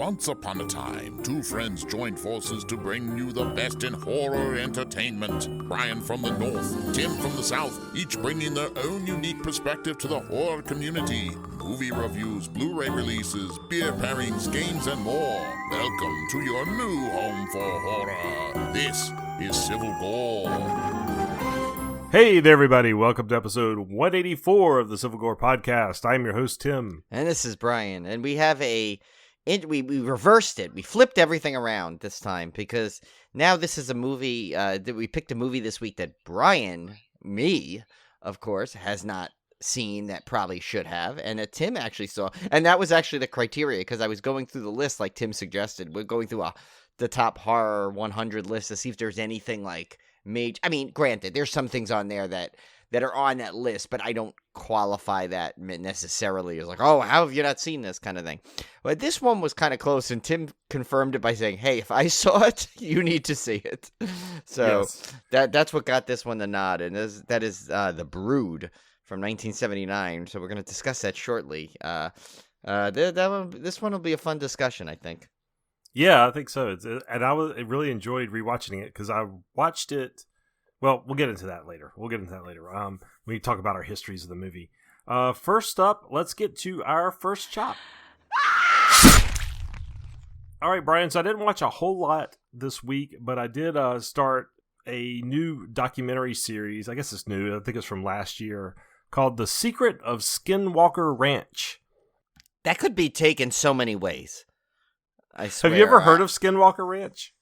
Once upon a time, two friends joined forces to bring you the best in horror entertainment. Brian from the north, Tim from the south, each bringing their own unique perspective to the horror community. Movie reviews, Blu-ray releases, beer pairings, games, and more. Welcome to your new home for horror. This is Civil Gore. Hey there, everybody. Welcome to episode 184 of the Civil Gore podcast. I'm your host, Tim. And this is Brian. And we have we reversed it. We flipped everything around this time because now this is a movie that we picked a movie this week that Brian, me, of course, has not seen that probably should have, and that Tim actually saw. And that was actually the criteria because I was going through the list like Tim suggested. We're going through the top horror 100 list to see if there's anything like major. I mean, granted, there's some things on there that are on that list, but I don't qualify that necessarily as like, oh, how have you not seen this kind of thing? But this one was kind of close, and Tim confirmed it by saying, hey, if I saw it, you need to see it. So yes. That's what got this one the nod, and that is the BROOD from 1979. So we're going to discuss that shortly. This one will be a fun discussion, I think. Yeah, I think so. I really enjoyed rewatching it because I watched it. Well, we'll get into that later. When we talk about our histories of the movie. First up, let's get to our first chop. All right, Brian. So I didn't watch a whole lot this week, but I did start a new documentary series. I guess it's new. I think it's from last year, called The Secret of Skinwalker Ranch. That could be taken so many ways. I swear. Have you ever heard of Skinwalker Ranch?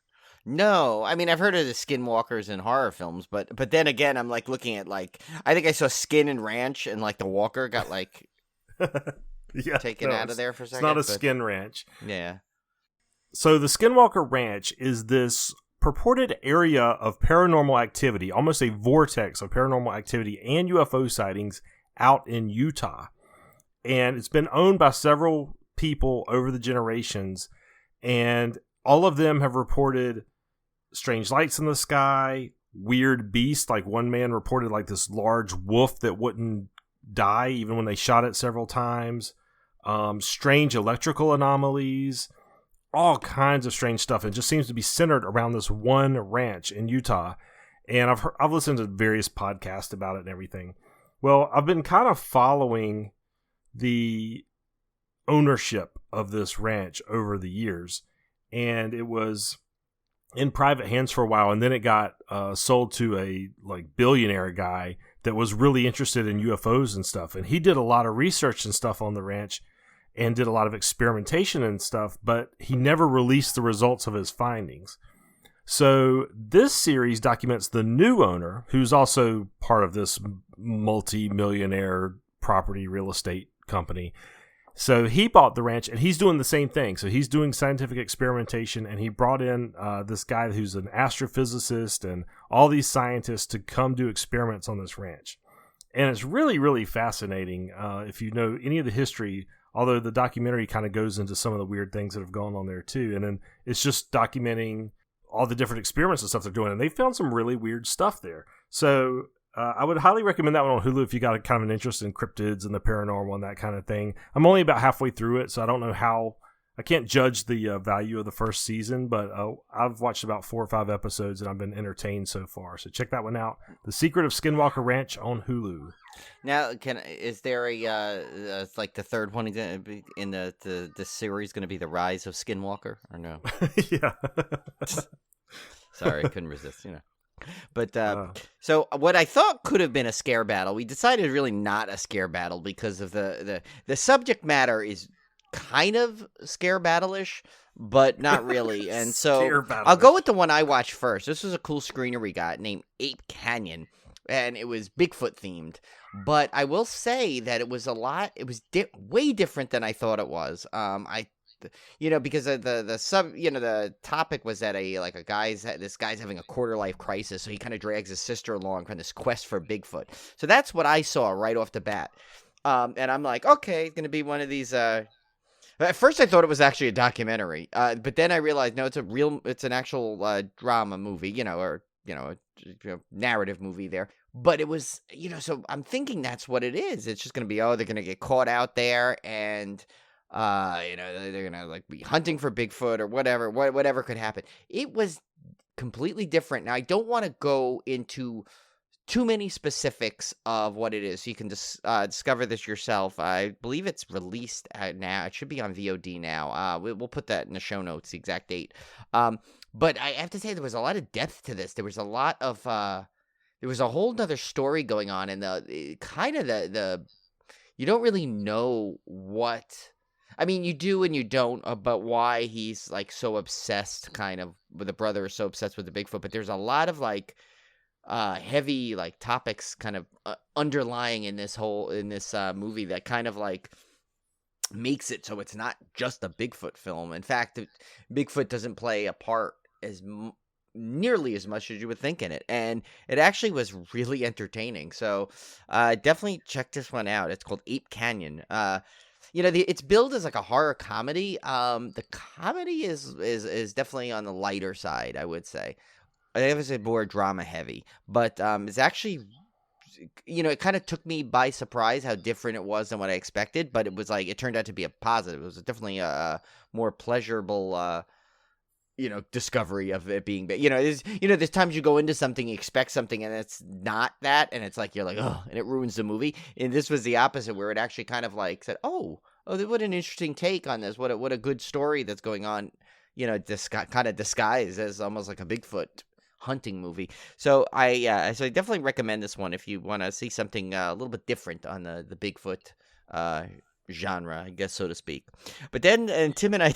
No. I mean, I've heard of the skinwalkers in horror films, but then again, I'm like looking at I think I saw Skin and Ranch, and like the walker got taken out of there for a second. It's not a skin ranch. Yeah. So the Skinwalker Ranch is this purported area of paranormal activity, almost a vortex of paranormal activity and UFO sightings out in Utah. And it's been owned by several people over the generations, and all of them have reported strange lights in the sky, weird beasts. Like one man reported like this large wolf that wouldn't die even when they shot it several times, strange electrical anomalies, all kinds of strange stuff. It just seems to be centered around this one ranch in Utah. And I've listened to various podcasts about it and everything. Well, I've been kind of following the ownership of this ranch over the years, and it was in private hands for a while, and then it got sold to a billionaire guy that was really interested in UFOs and stuff, and he did a lot of research and stuff on the ranch and did a lot of experimentation and stuff, but he never released the results of his findings. So this series documents the new owner, who's also part of this multi-millionaire property real estate company. So he bought the ranch, and he's doing the same thing. So he's doing scientific experimentation, and he brought in this guy who's an astrophysicist and all these scientists to come do experiments on this ranch. And it's really, really fascinating if you know any of the history, although the documentary kind of goes into some of the weird things that have gone on there too. And then it's just documenting all the different experiments and stuff they're doing, and they found some really weird stuff there. So I would highly recommend that one on Hulu if you got a kind of an interest in cryptids and the paranormal and that kind of thing. I'm only about halfway through it, so I don't know I can't judge the value of the first season, but I've watched about 4 or 5 episodes, and I've been entertained so far. So check that one out. The Secret of Skinwalker Ranch on Hulu. Now, is there it's like the third one in the series going to be The Rise of Skinwalker, or no? Yeah. Sorry, I couldn't resist, But so what I thought could have been a scare battle, we decided really not a scare battle because of the subject matter is kind of scare battle-ish, but not really. And so I'll go with the one I watched first. This was a cool screener we got named Ape Canyon, and it was Bigfoot themed. But I will say that it was way different than I thought it was. Because the topic was that this guy's having a quarter life crisis, so he kind of drags his sister along on this quest for Bigfoot. So that's what I saw right off the bat, and I'm like, okay, it's gonna be one of these. At first, I thought it was actually a documentary, but then I realized no, it's an actual drama movie, or narrative movie there. But it was, so I'm thinking that's what it is. It's just gonna be, they're gonna get caught out there and They're gonna like be hunting for Bigfoot or whatever could happen. It was completely different. Now I don't want to go into too many specifics of what it is. You can discover this yourself. I believe it's released now. It should be on VOD now. We'll put that in the show notes, the exact date. But I have to say there was a lot of depth to this. There was a lot of there was a whole other story going on, and the you don't really know what. I mean, you do and you don't, but why he's like so obsessed, kind of, with the brother is so obsessed with the Bigfoot. But there's a lot of like heavy like topics kind of underlying in this movie that kind of like makes it so it's not just a Bigfoot film. In fact, Bigfoot doesn't play a part as nearly as much as you would think in it, and it actually was really entertaining. So definitely check this one out. It's called Ape Canyon. It's billed as like a horror comedy. The comedy is definitely on the lighter side, I would say. I think it was more drama heavy, but it's actually, it kind of took me by surprise how different it was than what I expected. But it was like, it turned out to be a positive. It was definitely a more pleasurable, discovery of it being, there's times you go into something, you expect something, and it's not that, and it's like, you're like, oh, and it ruins the movie. And this was the opposite, where it actually kind of like said, oh, what an interesting take on this. What a good story that's going on, kind of disguised as almost like a Bigfoot hunting movie. So I definitely recommend this one if you want to see something a little bit different on the Bigfoot genre, I guess, so to speak. But then, and Tim and I,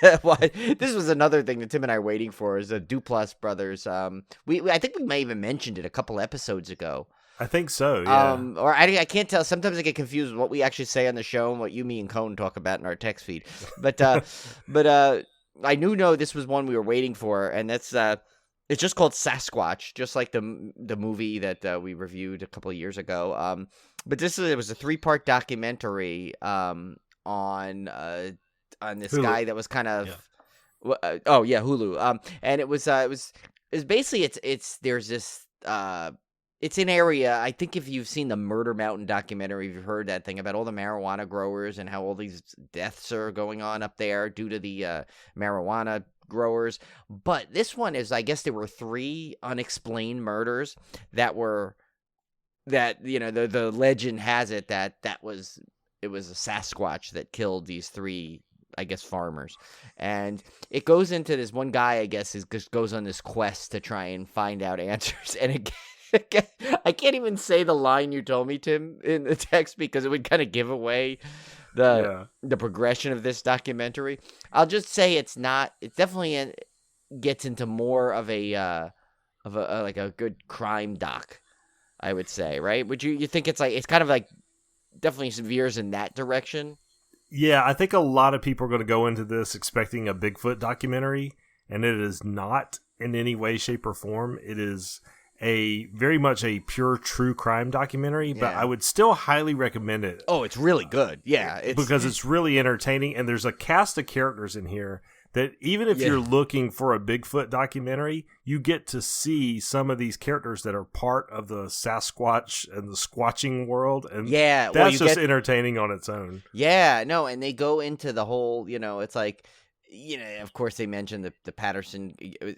this was another thing that Tim and I are waiting for, is the Duplass Brothers. I think we may even mentioned it a couple episodes ago. I think so, yeah. Or I can't tell. Sometimes I get confused with what we actually say on the show and what you, me, and Cone talk about in our text feed. But I know this was one we were waiting for, and that's it's just called SASQUATCH, just like the movie that we reviewed a couple of years ago. But it was a 3-part documentary on this Hulu. Guy that was kind of Hulu. And it was basically there's this it's an area. I think if you've seen the Murder Mountain documentary, you've heard that thing about all the marijuana growers and how all these deaths are going on up there due to the marijuana growers. But this one is, I guess there were 3 unexplained murders that the legend has it that it was a Sasquatch that killed these 3, I guess, farmers. And it goes into this one guy, I guess, just goes on this quest to try and find out answers. And again, I can't even say the line you told me, Tim, in the text, because it would kind of give away the progression of this documentary. I'll just say it definitely gets into more of a good crime doc, I would say, right? Would you think it's kind of like definitely veers in that direction? Yeah, I think a lot of people are going to go into this expecting a Bigfoot documentary, and it is not in any way, shape, or form. It is very much a pure true crime documentary, but I would still highly recommend it. Oh, it's really good. Yeah. Because it's really entertaining, and there's a cast of characters in here that even if you're looking for a Bigfoot documentary, you get to see some of these characters that are part of the Sasquatch and the squatching world, and that's just entertaining on its own. Yeah, no, and they go into the whole, it's like, of course they mentioned the Patterson.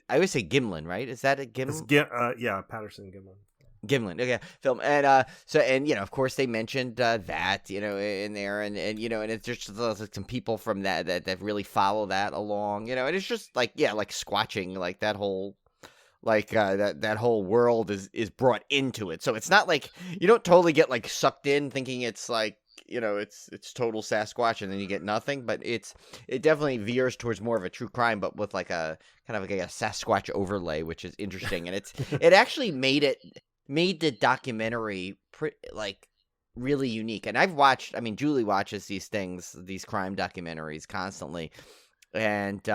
I always say Gimlin, right? Is that a Gimlin? It's Patterson Gimlin. Gimlin, okay, film, and of course they mentioned that in there, and it's just like some people from that really follow that along, and it's just like squatching, like that whole. Like that whole world is brought into it, so it's not like you don't totally get like sucked in thinking it's like it's total Sasquatch and then you get nothing, but it definitely veers towards more of a true crime, but with like a kind of like a Sasquatch overlay, which is interesting, and it actually made the documentary really unique. And Julie watches these crime documentaries constantly, and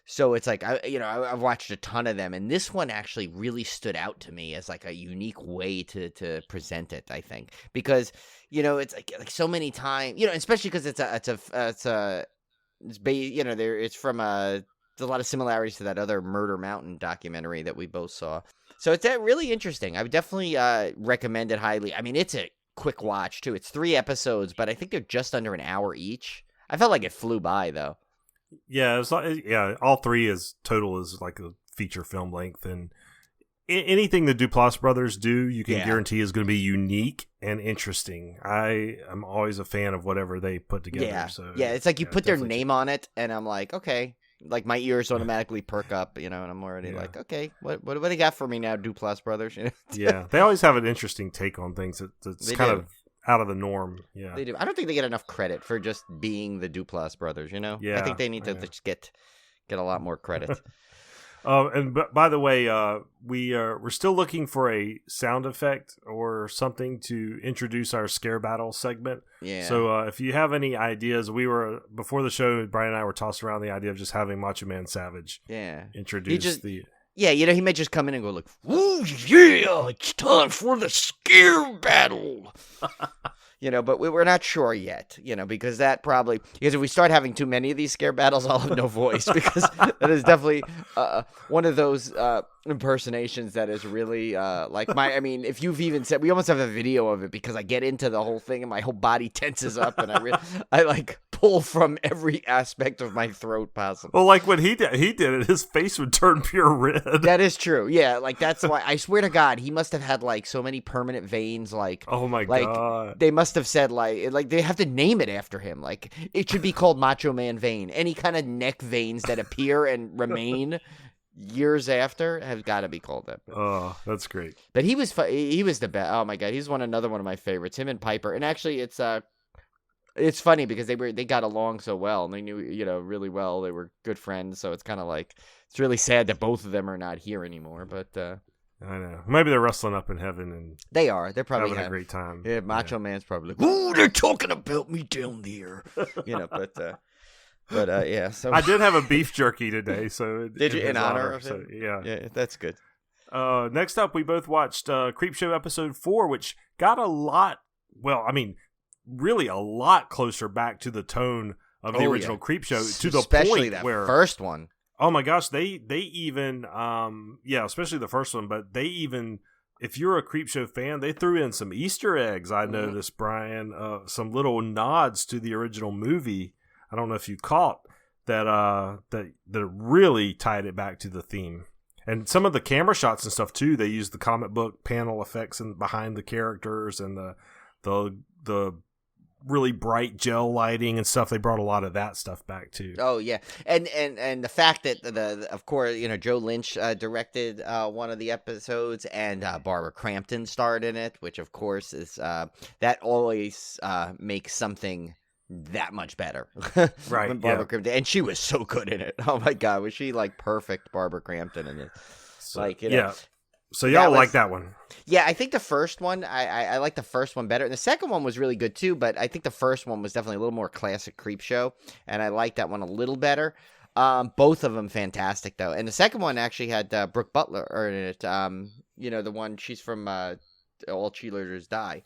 so it's like I've watched a ton of them, and this one actually really stood out to me as like a unique way to present it. I think because it's like so many times especially because it's a lot of similarities to that other Murder Mountain documentary that we both saw. So it's really interesting. I would definitely recommend it highly. I mean, it's a quick watch too. It's 3 episodes, but I think they're just under an hour each. I felt like it flew by though. Yeah, it's like, all three is like a feature film length, and anything the Duplass brothers do, you can guarantee is going to be unique and interesting. I am always a fan of whatever they put together. Yeah, so it's like you put their name on it, and I'm like, okay. Like my ears automatically perk up, and I'm already like, okay, what do they got for me now, Duplass Brothers? Yeah, they always have an interesting take on things that's kind of out of the norm. Yeah, they do. I don't think they get enough credit for just being the Duplass Brothers. Yeah, I think they need to just get a lot more credit. And by the way, we're still looking for a sound effect or something to introduce our scare battle segment. Yeah. So if you have any ideas, before the show, Brian and I were tossing around the idea of just having Macho Man Savage. Introduce the. Yeah, he may just come in and go like, "Ooh, yeah, it's time for the scare battle." But we're not sure yet, because if we start having too many of these scare battles, I'll have no voice, because that is definitely one of those impersonations that is really if you've even said, we almost have a video of it, because I get into the whole thing and my whole body tenses up, and I pull from every aspect of my throat possible. Well, like when he did it, his face would turn pure red. That is true. Yeah, that's why, I swear to God, he must have had so many permanent veins. Oh my God. They must have said they have to name it after him. It should be called Macho Man vein. Any kind of neck veins that appear and remain years after have got to be called that. Oh, that's great. But he was the best. Oh my God, he's another one of my favorites. Him and Piper. And actually, it's funny because they got along so well, and they knew really well. They were good friends, so it's kind of it's really sad that both of them are not here anymore. But I know, maybe they're wrestling up in heaven, and they are. They're probably having a great time. Yeah, Macho Man's probably like, "Ooh, they're talking about me down there," But yeah. So I did have a beef jerky today. So did you in honor of him? So, yeah, that's good. Next up, we both watched Creepshow episode 4, which got a lot. Well, I mean, really a lot closer back to the tone of the original Creepshow, to the especially point that where first one. Oh my gosh, they even especially the first one, but they even, if you're a Creepshow fan, they threw in some Easter eggs. I noticed, Brian, some little nods to the original movie. I don't know if you caught that really tied it back to the theme. And some of the camera shots and stuff too, they used the comic book panel effects behind the characters, and the really bright gel lighting and stuff. They brought a lot of that stuff back too. Oh yeah, and the fact that of course Joe Lynch directed one of the episodes, and Barbara Crampton starred in it, which of course is that always makes something that much better. Right. When Barbara Crampton, and she was so good in it. Oh my God, was she perfect Barbara Crampton in it? Yeah. So y'all like that one? Yeah, I think the first one, I like the first one better. And the second one was really good too, but I think the first one was definitely a little more classic Creepshow, and I like that one a little better. Both of them fantastic though. And the second one actually had Brooke Butler in it. The one, she's from All Cheerleaders Die.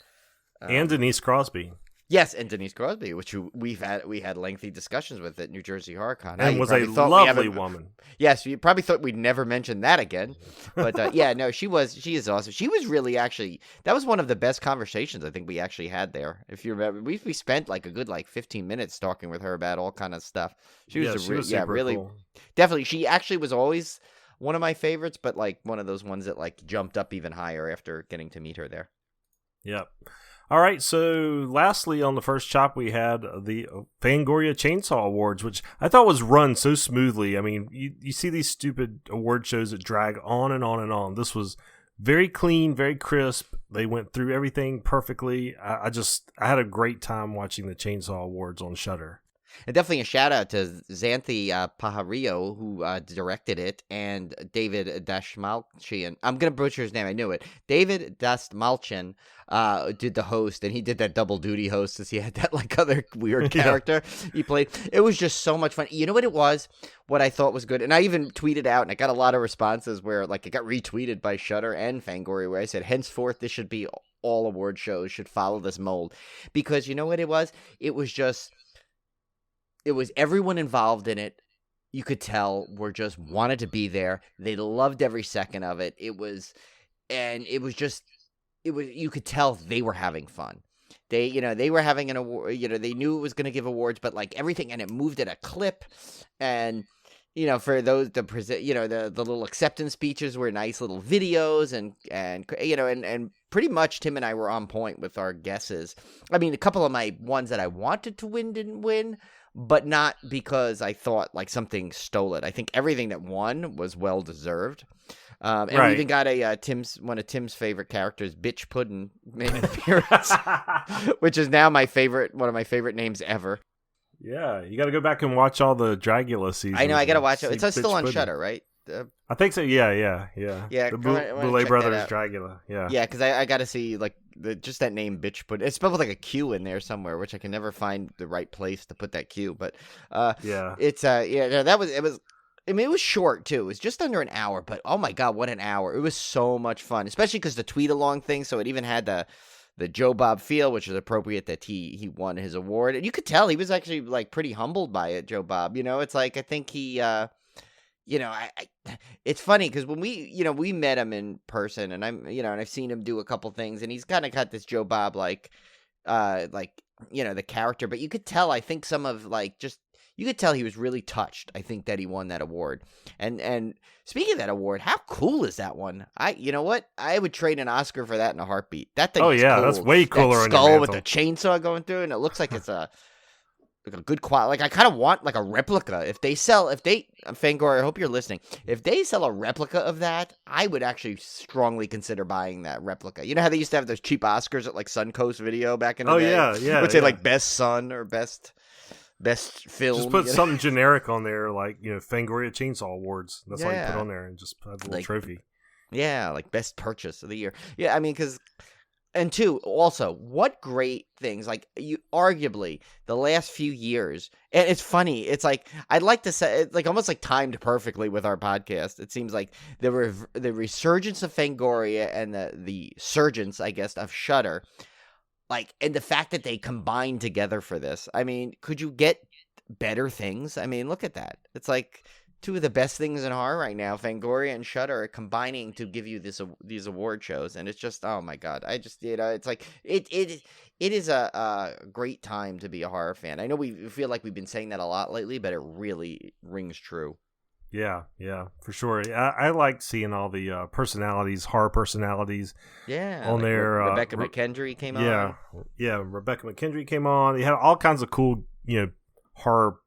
And Denise Crosby. Yes, and Denise Crosby, which we had lengthy discussions with at New Jersey Horror Con. And was a lovely woman. Yes, you probably thought we'd never mention that again. But yeah, no, she is awesome. She was really that was one of the best conversations I think we actually had there. If you remember, we spent a good 15 minutes talking with her about all kind of stuff. She was really cool. Definitely. She actually was always one of my favorites, but one of those ones that jumped up even higher after getting to meet her there. Yep. All right, so lastly on the first chop, we had the Fangoria Chainsaw Awards, which I thought was run so smoothly. I mean, you see these stupid award shows that drag on and on and on. This was very clean, very crisp. They went through everything perfectly. I had a great time watching the Chainsaw Awards on Shudder. And definitely a shout out to Xanthi Pajarillo, who directed it, and David Dastmalchian. I'm going to butcher his name. I knew it. David Dastmalchian did the host, and he did that double duty host, as he had that other weird character he played. It was just so much fun. You know what it was? What I thought was good, and I even tweeted out, and I got a lot of responses where it got retweeted by Shudder and Fangoria, where I said, henceforth, this should be all award shows should follow this mold. Because you know what it was? It was everyone involved in it. You could tell were just wanted to be there. They loved every second of it. You could tell they were having fun. they were having an award. They knew it was going to give awards, but like everything, and it moved at a clip, and. For those the little acceptance speeches were nice little videos, and pretty much Tim and I were on point with our guesses. I mean, a couple of my ones that I wanted to win didn't win, but not because I thought like something stole it. I think everything that won was well deserved. And we even got one of Tim's favorite characters, Bitch Puddin', made an appearance, which is now one of my favorite names ever. Yeah, you got to go back and watch all the Dracula seasons. I know, I got to watch it. It's still on Shudder, right? I think so. Yeah. The Boulay Brothers Dracula. Yeah. Yeah, because I got to see like just that name, Bitch Puddin'. It's spelled with like a Q in there somewhere, which I can never find the right place to put that Q. But it's it was. I mean, it was short too. It was just under an hour, but oh my god, what an hour! It was so much fun, especially because the tweet along thing. So it even had the Joe Bob feel, which is appropriate that he won his award. And you could tell he was actually like pretty humbled by it, Joe Bob. It's like, I think he, it's funny because when we met him in person, and and I've seen him do a couple things, and he's kind of got this Joe Bob, the character, but you could tell, I think you could tell he was really touched. I think that he won that award. And speaking of that award, how cool is that one? You know what? I would trade an Oscar for that in a heartbeat. That thing. Oh yeah, cool. That's way cooler. That skull with the chainsaw going through, and it looks like it's a good quality. Like I kind of want like a replica. If Fangoria, I hope you're listening. If they sell a replica of that, I would actually strongly consider buying that replica. You know how they used to have those cheap Oscars at like Suncoast Video back in the day? Yeah. Would say like best son or best film. Just put something generic on there, like Fangoria Chainsaw Awards. That's all you put on there, and just have a little trophy. Yeah, like best purchase of the year. Yeah, I mean, and two, also, what great things, like you arguably the last few years, and it's funny, it's like I'd like to say it's like almost like timed perfectly with our podcast. It seems like the resurgence of Fangoria and the surgence, I guess, of Shudder. Like, and the fact that they combined together for this. I mean, could you get better things? I mean, look at that. It's like two of the best things in horror right now. Fangoria and Shudder are combining to give you these award shows, and it's just, oh my god! I just, it's like it is a great time to be a horror fan. I know we feel like we've been saying that a lot lately, but it really rings true. Yeah, for sure. I like seeing all the horror personalities. Yeah, on like there. Rebecca McKendry came on. Yeah. Rebecca McKendry came on. They had all kinds of cool, horror.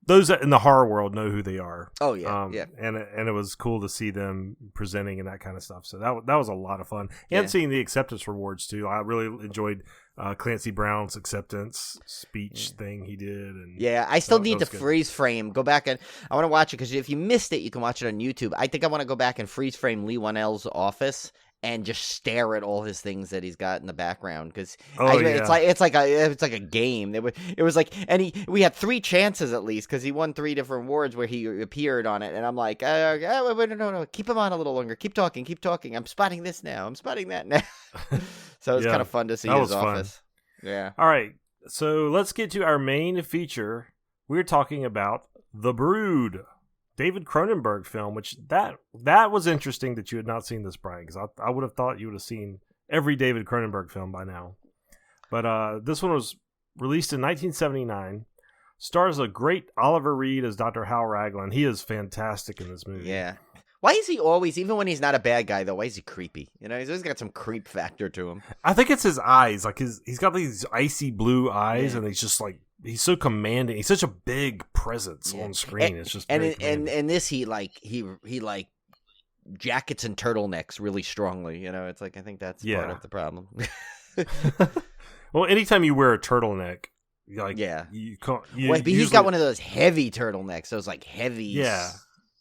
Those in the horror world know who they are. Oh yeah, yeah. And it was cool to see them presenting and that kind of stuff. So that was a lot of fun. And seeing the acceptance rewards too. I really enjoyed Clancy Brown's acceptance speech thing he did. And I still need to freeze frame. Go back and I want to watch it because if you missed it, you can watch it on YouTube. I think I want to go back and freeze frame Lee Whannell's office and just stare at all his things that he's got in the background because it's like a game. It was like, and we had 3 chances at least because he won 3 different awards where he appeared on it, and I'm like, no, keep him on a little longer, keep talking. I'm spotting this now. I'm spotting that now. So it's kind of fun to see his office. Fun. Yeah. All right, so let's get to our main feature. We're talking about The Brood. David Cronenberg film, which that was interesting that you had not seen this, Brian, because I would have thought you would have seen every David Cronenberg film by now. But this one was released in 1979. Stars a great Oliver Reed as Dr. Hal Raglan. He is fantastic in this movie. Yeah. Why is he always, even when he's not a bad guy, though, why is he creepy? He's always got some creep factor to him. I think it's his eyes. Like he's got these icy blue eyes, and he's just like, he's so commanding. He's such a big presence on screen. It's just and this he jackets and turtletnecks really strongly. It's like I think that's part of the problem. Well, anytime you wear a turtleneck, you can't. He's got one of those heavy turtlenecks. Those like heavy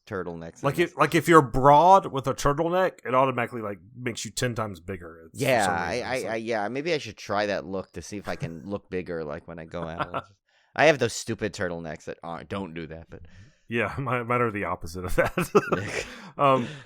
turtlenecks. Like if you're broad with a turtleneck, it automatically like makes you 10 times bigger. Maybe I should try that look to see if I can look bigger. Like when I go out, I have those stupid turtlenecks that don't do that. But mine are the opposite of that.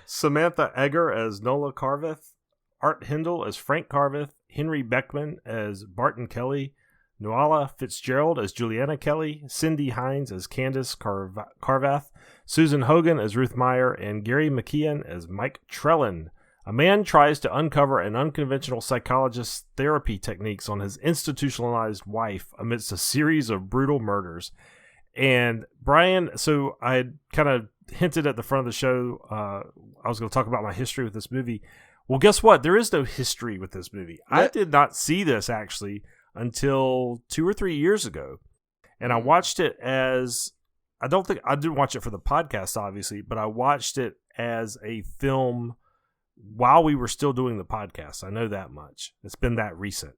Samantha Eggar as Nola Carveth, Art Hindle as Frank Carveth, Henry Beckman as Barton Kelly, Nuala Fitzgerald as Juliana Kelly, Cindy Hines as Candace Carvath, Susan Hogan as Ruth Meyer, and Gary McKeon as Mike Trellin. A man tries to uncover an unconventional psychologist's therapy techniques on his institutionalized wife amidst a series of brutal murders. And Brian, so I had kind of hinted at the front of the show, I was going to talk about my history with this movie. Well, guess what? There is no history with this movie. I did not see this actually until 2 or 3 years ago. And I watched it as, I didn't watch it for the podcast, obviously, but I watched it as a film while we were still doing the podcast. I know that much. It's been that recent.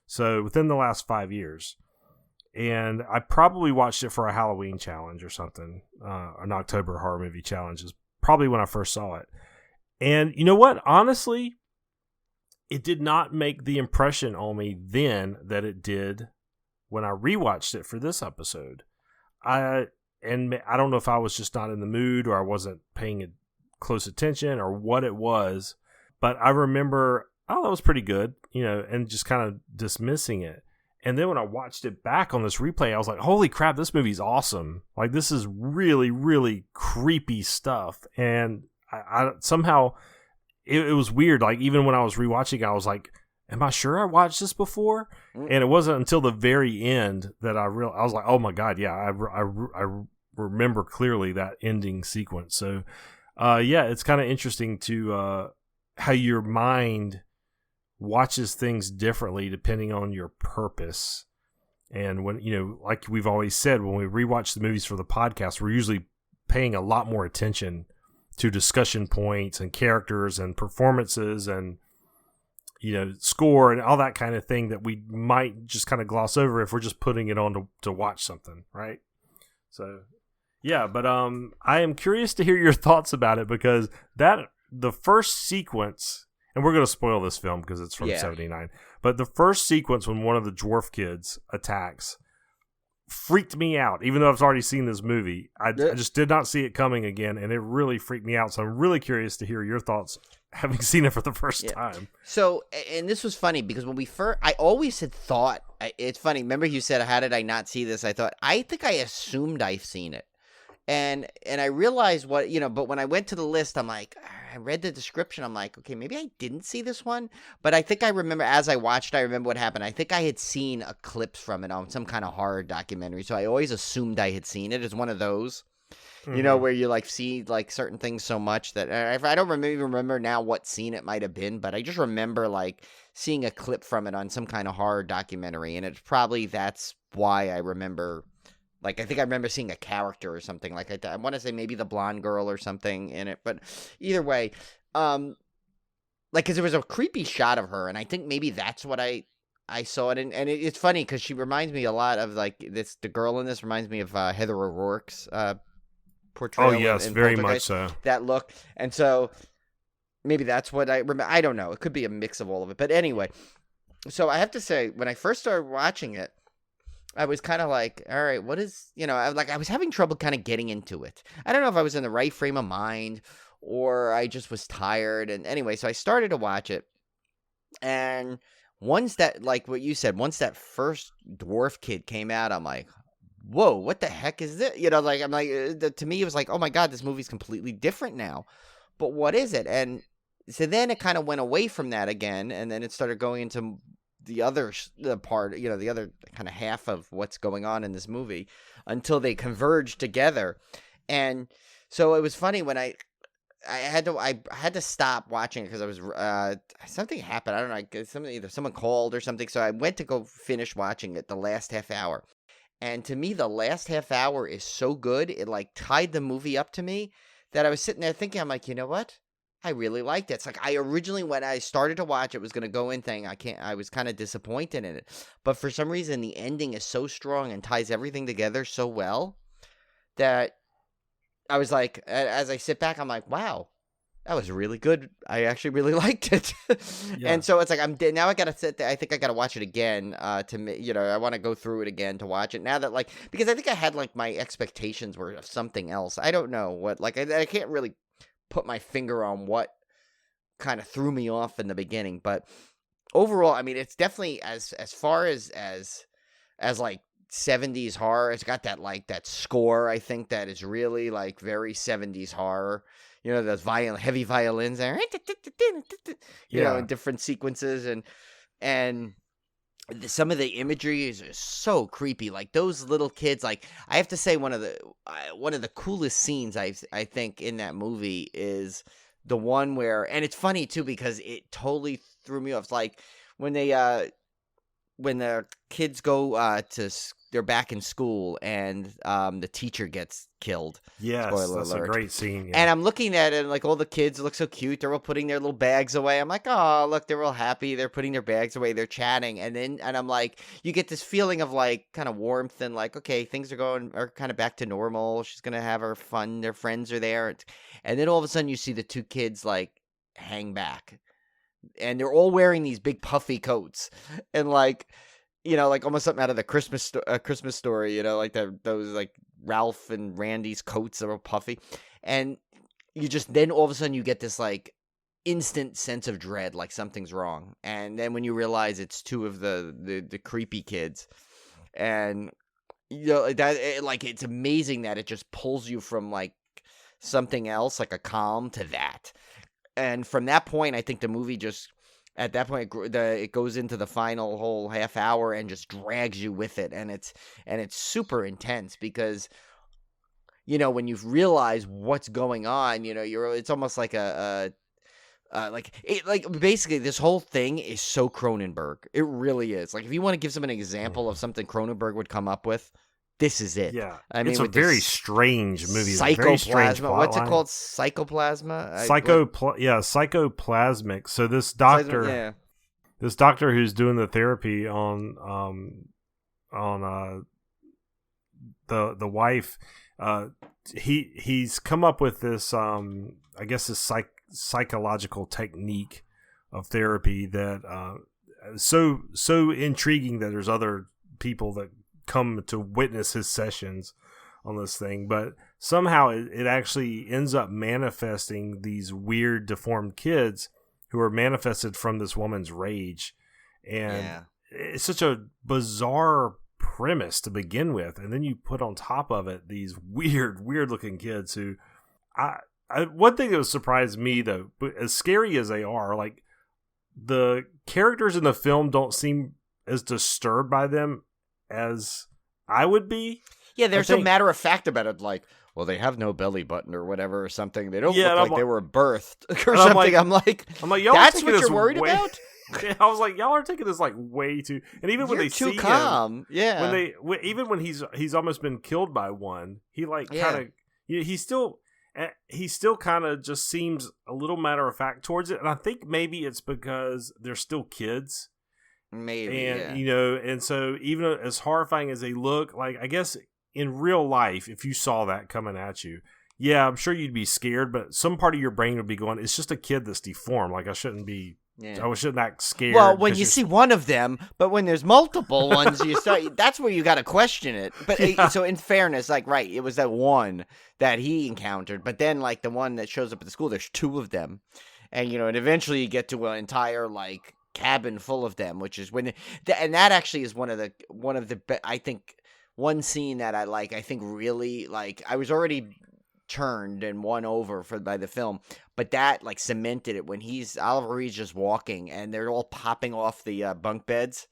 So within the last 5 years. And I probably watched it for a Halloween challenge or something. An October horror movie challenge is probably when I first saw it. And you know what? Honestly, it did not make the impression on me then that it did when I rewatched it for this episode. I don't know if I was just not in the mood or I wasn't paying close attention or what it was, but I remember, oh, that was pretty good, and just kind of dismissing it. And then when I watched it back on this replay, I was like, holy crap, this movie's awesome. Like, this is really, really creepy stuff. And I somehow, it was weird. Like, even when I was rewatching, I was like, am I sure I watched this before? And it wasn't until the very end that I was like, oh my God, yeah, I remember clearly that ending sequence. So, yeah, it's kind of interesting to how your mind watches things differently depending on your purpose. And when, like we've always said, when we rewatch the movies for the podcast, we're usually paying a lot more attention to discussion points and characters and performances and, score and all that kind of thing that we might just kind of gloss over if we're just putting it on to watch something, right? So, yeah, but I am curious to hear your thoughts about it because the first sequence, and we're going to spoil this film because it's from 79, but the first sequence when one of the dwarf kids attacks freaked me out. Even though I've already seen this movie, I just did not see it coming again, and it really freaked me out. So I'm really curious to hear your thoughts having seen it for the first time. So, and this was funny because when I always had thought, it's funny, remember you said, how did I not see this? I think I assumed I've seen it. And I realized what, but when I went to the list, I'm like, I read the description. I'm like, okay, maybe I didn't see this one. But I think I remember as I watched, I remember what happened. I think I had seen a clip from it on some kind of horror documentary. So I always assumed I had seen it. It's one of those, where you like see like certain things so much that I don't even remember now what scene it might have been. But I just remember like seeing a clip from it on some kind of horror documentary. And it's probably that's why I remember. Like, I think I remember seeing a character or something. Like, I want to say maybe the blonde girl or something in it. But either way, because there was a creepy shot of her. And I think maybe that's what I saw it. And it's funny because she reminds me a lot of, like, the girl in this reminds me of Heather O'Rourke's portrayal. Oh, yes, in very much so. That look. And so maybe that's what I remember. I don't know. It could be a mix of all of it. But anyway, so I have to say, when I first started watching it, I was kind of like, all right, what is, I was having trouble kind of getting into it. I don't know if I was in the right frame of mind or I just was tired. And anyway, so I started to watch it. And once that, like what you said, once that first dwarf kid came out, I'm like, whoa, what the heck is this? I'm like, to me, it was like, oh my God, this movie's completely different now. But what is it? And so then it kind of went away from that again. And then it started going into the other part, the other kind of half of what's going on in this movie until they converge together. And so it was funny when I had to stop watching it because I was something happened. I don't know, either someone called or something. So I went to go finish watching it the last half hour. And to me, the last half hour is so good. It like tied the movie up to me that I was sitting there thinking, I'm like, you know what? I really liked it. It's like I originally, when I started to watch it, was going to go in thing. I was kind of disappointed in it. But for some reason, the ending is so strong and ties everything together so well that I was like, as I sit back, I'm like, wow, that was really good. I actually really liked it. Yeah. And so it's like, now I got to sit there. I think I got to watch it again I want to go through it again to watch it now that because I think I had my expectations were of something else. I don't know what, I can't really put my finger on what kind of threw me off in the beginning, but overall, I mean, it's definitely as far as 70s horror. It's got that like that score, I think, that is really like very 70s horror. You know, those heavy violins there, you know, in different sequences, and some of the imagery is so creepy. Like those little kids. Like I have to say, one of the coolest scenes I think in that movie is the one where, and it's funny too because it totally threw me off. Like when the kids go they're back in school and the teacher gets killed. Yes, Spoiler that's alert. a great scene. Yeah. And I'm looking at it and like all the kids look so cute. They're all putting their little bags away. I'm like, oh, look, they're all happy. They're putting their bags away. They're chatting. And I'm like, you get this feeling of like kind of warmth and like, okay, things are kind of back to normal. She's going to have her fun. Their friends are there. And then all of a sudden you see the two kids like hang back. And they're all wearing these big puffy coats. And like, you know, like almost something out of the Christmas Story, you know, like those like Ralph and Randy's coats that were puffy. And you just, then all of a sudden you get this like instant sense of dread, like something's wrong. And then when you realize it's two of the creepy kids, and you know, like it's amazing that it just pulls you from like something else, like a calm, to that. And from that point, I think the movie just, at that point, it goes into the final whole half hour and just drags you with it, and it's super intense because, you know, when you realize what's going on, you know, it's almost like basically this whole thing is so Cronenberg. It really is. Like if you want to give someone an example of something Cronenberg would come up with, this is it. Yeah, I mean, it's a very strange movie. Psychoplasma. What's it called? Psychoplasma. Psychoplasmic. So this doctor, who's doing the therapy on the wife, he's come up with this I guess this psychological technique of therapy that so intriguing that there's other people that come to witness his sessions on this thing, but somehow it actually ends up manifesting these weird deformed kids who are manifested from this woman's rage. And it's such a bizarre premise to begin with, and then you put on top of it these weird looking kids who one thing that surprised me, though, as scary as they are, like the characters in the film don't seem as disturbed by them as I would be. Yeah, they're so matter of fact about it, like, well, they have no belly button or whatever or something. They don't look like they were birthed or something. I'm like, y'all that's what you're worried about? I was like, y'all are taking this like way too. And even when they see him, even when he's almost been killed by one, he like kind of he still kind of just seems a little matter of fact towards it. And I think maybe it's because they're still kids. Maybe, and you know, and so even as horrifying as they look, like I guess in real life, if you saw that coming at you, yeah, I'm sure you'd be scared. But some part of your brain would be going, "It's just a kid that's deformed. Like I shouldn't act scared." Well, when you see one of them, but when there's multiple ones, you start. That's where you got to question it. But so, in fairness, like right, it was that one that he encountered, but then like the one that shows up at the school, there's two of them, and you know, and eventually you get to an entire like cabin full of them, which is when and that actually is one of the I think one scene that I think really like I was already turned and won over by the film, but that like cemented it when Oliver Reed's just walking and they're all popping off the bunk beds,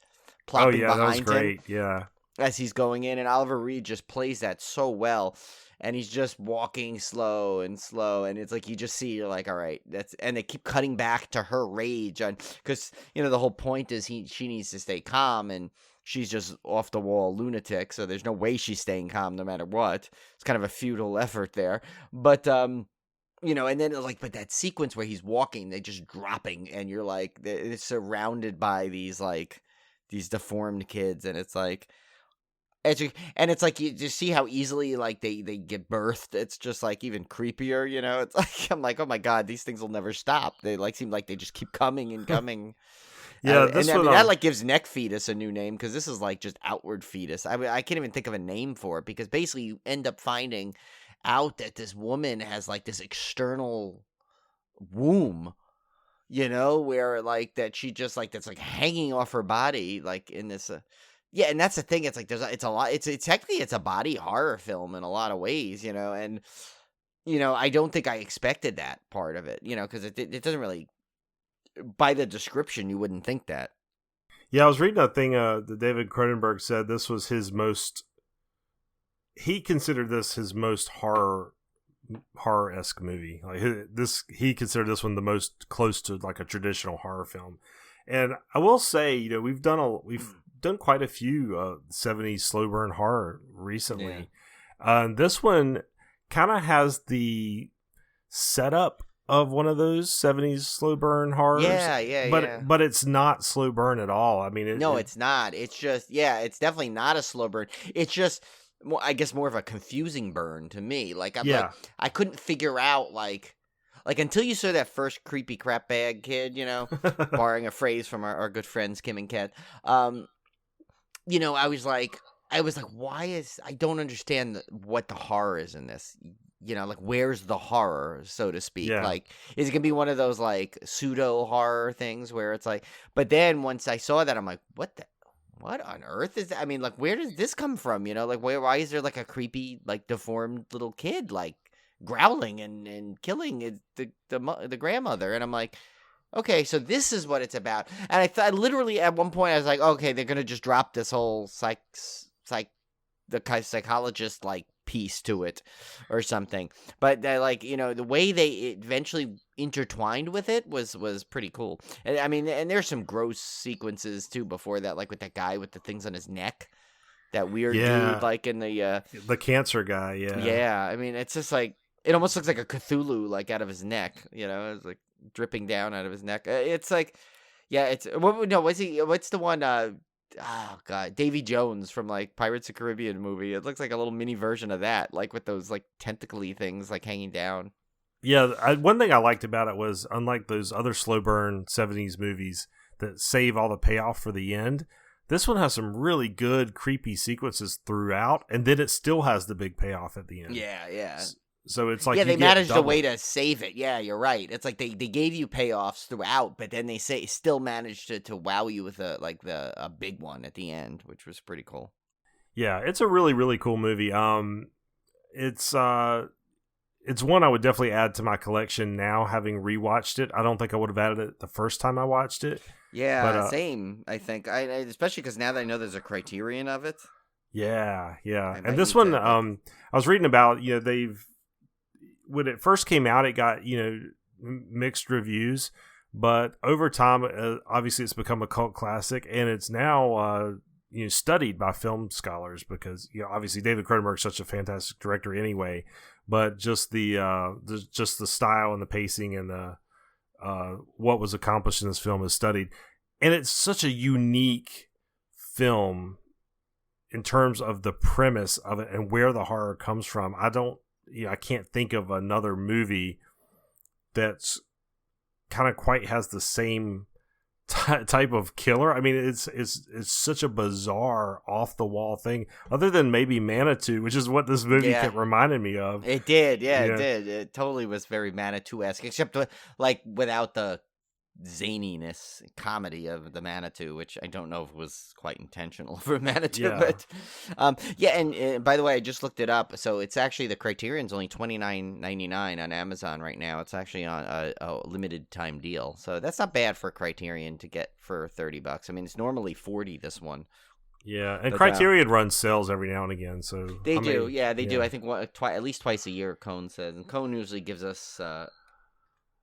plopping behind that was great. him, yeah, as he's going in, and Oliver Reed just plays that so well. And he's just walking slow, and it's like you just see, you're like, all right, and they keep cutting back to her rage, because you know the whole point is she needs to stay calm, and she's just off the wall lunatic, so there's no way she's staying calm no matter what. It's kind of a futile effort there, but you know, and then like, but that sequence where he's walking, they just dropping, and you're like, it's surrounded by these deformed kids, and it's like. And it's like you just see how easily like they get birthed. It's just like even creepier, you know. It's like I'm like, oh my god, these things will never stop. They like seem like they just keep coming and coming. Yeah, that like gives neck fetus a new name because this is like just outward fetus. I can't even think of a name for it because basically you end up finding out that this woman has like this external womb, you know, where like that she just like that's like hanging off her body like in this. Yeah, and that's the thing. It's like it's a lot. It's technically it's a body horror film in a lot of ways, and I don't think I expected that part of it, because it doesn't really, by the description, you wouldn't think that. Yeah, I was reading a thing that David Cronenberg said this was his most. He considered this his most horror-esque movie. Like he considered this one the most close to like a traditional horror film. And I will say, we've done quite a few 70s slow burn horror recently. Yeah. This one kind of has the setup of one of those 70s slow burn horrors. But it's not slow burn at all. I mean, it's not. It's just, it's definitely not a slow burn. It's just, I guess, more of a confusing burn to me. Like, I couldn't figure out, like until you saw that first creepy crap bag kid, borrowing a phrase from our good friends Kim and Kat, I was like, I don't understand what the horror is in this. Like, where's the horror, so to speak? Yeah. Like, is it gonna be one of those like pseudo horror things where it's like? But then once I saw that, I'm like, what on earth is that? I mean, like, where does this come from? Like, why is there like a creepy, like, deformed little kid like growling and killing the grandmother? And I'm like, okay, so this is what it's about. And I thought, literally at one point I was like, okay, they're gonna just drop this whole psychologist like piece to it or something. But the way they eventually intertwined with it was pretty cool. And I mean, and there's some gross sequences too before that, like with that guy with the things on his neck, that weird dude, like in the cancer guy. Yeah, I mean, it's just like, it almost looks like a Cthulhu, like out of his neck, it's like dripping down out of his neck. It's like, what's the one, oh god, Davy Jones from like Pirates of the Caribbean movie. It looks like a little mini version of that, like with those like tentacly things like hanging down. Yeah, one thing I liked about it was, unlike those other slow burn 70s movies that save all the payoff for the end, this one has some really good creepy sequences throughout, and then it still has the big payoff at the end. Yeah. So it's like, they managed a way to save it. Yeah, you're right. It's like they gave you payoffs throughout, but then they still managed to wow you with a big one at the end, which was pretty cool. Yeah, it's a really, really cool movie. It's one I would definitely add to my collection now, having rewatched it. I don't think I would have added it the first time I watched it. Yeah, but, same. I think especially because now that I know there's a Criterion of it. Yeah, and this one, I was reading about. When it first came out, it got mixed reviews, but over time, obviously, it's become a cult classic, and it's now studied by film scholars because obviously David Cronenberg is such a fantastic director anyway, but just the style and the pacing and the what was accomplished in this film is studied, and it's such a unique film in terms of the premise of it and where the horror comes from. I can't think of another movie that's kind of quite has the same type of killer. I mean, it's such a bizarre, off the wall thing. Other than maybe Manitou, which is what this movie kept reminding me of. It did, it did. It totally was very Manitou-esque, except like without the zaniness comedy of the Manitou, which I don't know if was quite intentional for Manitou, but and by the way, I just looked it up, so it's actually, the Criterion's only $29.99 on Amazon right now. It's actually on a limited time deal, so that's not bad for Criterion to get for $30. I mean, it's normally $40, this one. Yeah, and Criterion runs sales every now and again, so they do. I think at least twice a year, Cone says, and Cone usually gives us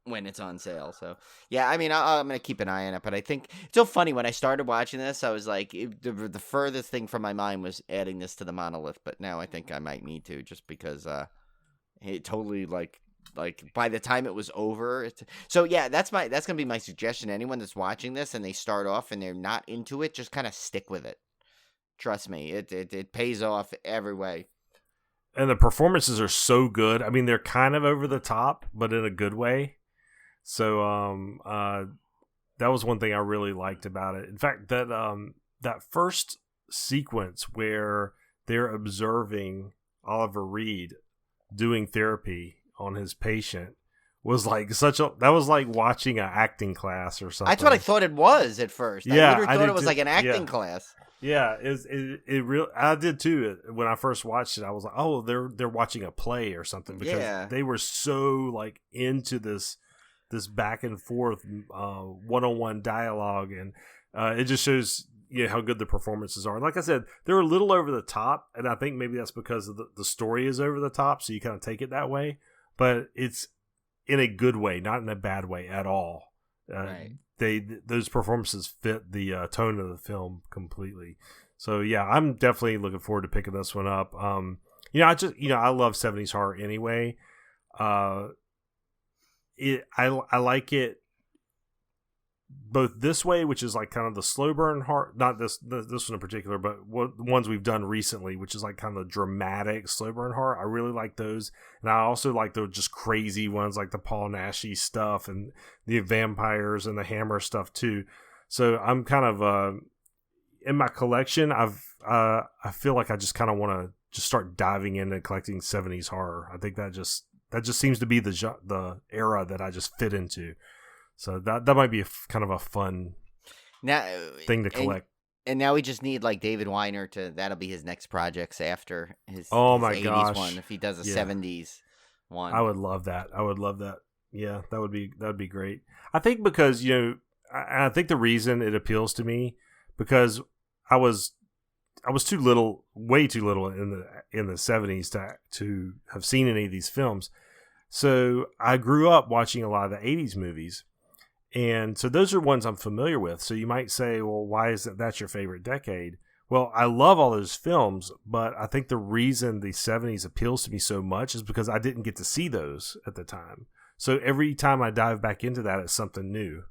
when it's on sale. So yeah, I mean, I'm gonna keep an eye on it, but I think it's so funny. When I started watching this, I was like, the furthest thing from my mind was adding this to the monolith, but now I think I might need to, just because it totally like by the time it was over. So yeah, that's gonna be my suggestion. Anyone that's watching this and they start off and they're not into it, just kind of stick with it. Trust me, it pays off every way. And the performances are so good. I mean, they're kind of over the top, but in a good way. So that was one thing I really liked about it. In fact, that first sequence where they're observing Oliver Reed doing therapy on his patient was like that was like watching an acting class or something. That's what I thought it was at first. Yeah, I literally thought it was too. like an acting class. Yeah, it really. I did too. When I first watched it, I was like, "Oh, they're watching a play or something," because they were so like into this back and forth one-on-one dialogue, and it just shows how good the performances are. And like I said, they're a little over the top, and I think maybe that's because of the story is over the top, so you kind of take it that way. But it's in a good way, not in a bad way at all. Right. Those performances fit the tone of the film completely. So yeah, I'm definitely looking forward to picking this one up. I love 70s horror anyway. I like it both this way, which is like kind of the slow burn horror, not this one in particular, but the ones we've done recently, which is like kind of the dramatic slow burn horror. I really like those, and I also like the just crazy ones like the Paul Nashy stuff and the vampires and the Hammer stuff too. So I'm kind of in my collection. I feel like I just kind of want to just start diving into collecting 70s horror. I think that just seems to be the era that I just fit into. So that might be kind of a fun thing to collect. And now we just need like David Weiner that'll be his next projects after his, my 80s gosh. one, if he does a 70s one. I would love that. Yeah, that would be great. I think because, I think the reason it appeals to me, because I was too little, way too little in the 70s to have seen any of these films. So I grew up watching a lot of the 80s movies. And so those are ones I'm familiar with. So you might say, well, why is that's your favorite decade? Well, I love all those films, but I think the reason the 70s appeals to me so much is because I didn't get to see those at the time. So every time I dive back into that, it's something new.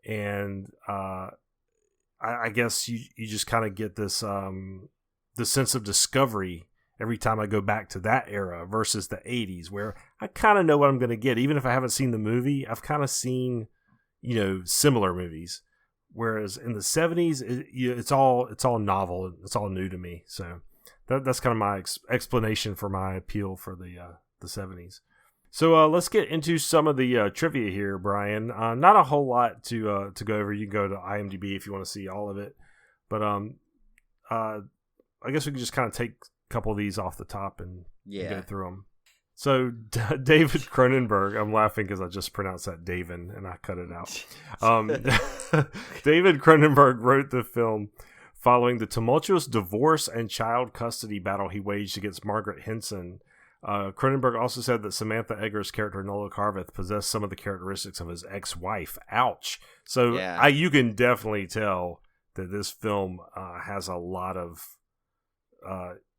And I guess you just kind of get this the sense of discovery every time I go back to that era versus the 80s, where I kind of know what I'm going to get. Even if I haven't seen the movie, I've kind of seen similar movies, whereas in the 70s it's all novel, it's all new to me. So that's kind of my explanation for my appeal for the 70s. So let's get into some of the trivia here, Brian. Not a whole lot to go over. You can go to IMDb if you want to see all of it, but I guess we can just kind of take a couple of these off the top and go through them. So David Cronenberg, I'm laughing because I just pronounced that David and I cut it out. David Cronenberg wrote the film following the tumultuous divorce and child custody battle he waged against Margaret Henson. Cronenberg also said that Samantha Egger's character Nola Carveth possessed some of the characteristics of his ex-wife. Ouch. So you can definitely tell that this film has a lot of...